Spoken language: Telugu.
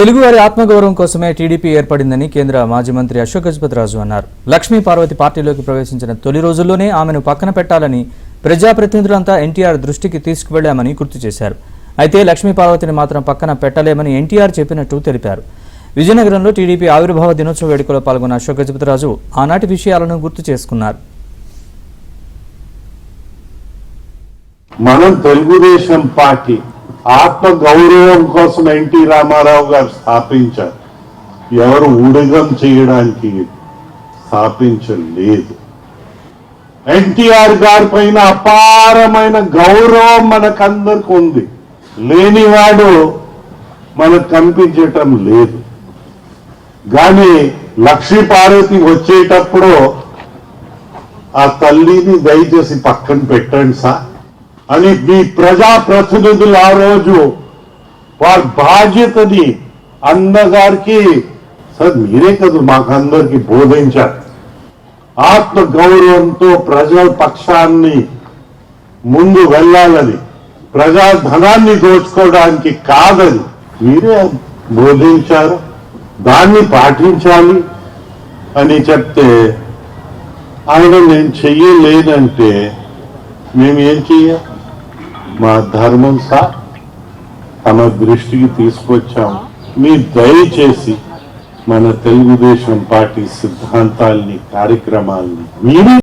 తెలుగువారి ఆత్మగౌరవం కోసమే టీడీపీ ఏర్పడిందని కేంద్ర మాజీ మంత్రి అశోక్ గజపతిరాజు అన్నారు. లక్ష్మీ పార్వతి పార్టీలోకి ప్రవేశించిన తొలి రోజుల్లోనే ఆమెను పక్కన పెట్టాలని ప్రజాప్రతినిధులంతా ఎన్టీఆర్ దృష్టికి తీసుకువెళ్లామని గుర్తు చేశారు. అయితే లక్ష్మీ పార్వతిని మాత్రం పక్కన పెట్టలేమని ఎన్టీఆర్ చెప్పినట్టు తెలిపారు. విజయనగరంలో టీడీపీ ఆవిర్భావ దినోత్సవ వేడుకలో పాల్గొన్న అశోక్ గజపతిరాజు ఆనాటి విషయాలను గుర్తు చేసుకున్నారు. మనం తెలుగుదేశం పార్టీ ఆత్మ గౌరవం కోసం ఎన్టీ రామారావు గారు స్థాపించారు. ఎవరు ఊడిగం చేయడానికి స్థాపించలేదు. ఎన్టీఆర్ గారి పైన అపారమైన గౌరవం మనకందరికి ఉంది. లేనివాడు మనకు కనిపించటం లేదు. కానీ లక్ష్మీ పార్వతి వచ్చేటప్పుడు ఆ తల్లిని దయచేసి పక్కన పెట్టండి సార్ అని మీ ప్రజాప్రతినిధులు ఆ రోజు వారి బాధ్యతని అన్నగారికి సార్ మీరే కదా మాకందరికి బోధించారు. ఆత్మ గౌరవంతో ప్రజల పక్షాన్ని ముందు వెళ్ళాలని, ప్రజా ధనాన్ని దోచుకోవడానికి కాదని మీరే బోధించారు. దాన్ని పాటించాలి అని చెప్తే ఆయన నేను చెయ్యలేదంటే మేమేం చెయ్యాలి? మా ధర్మం సార్ తమ దృష్టికి తీసుకొచ్చాం. మీ దయచేసి మన తెలుగుదేశం పార్టీ సిద్ధాంతాల్ని, కార్యక్రమాల్ని మీరు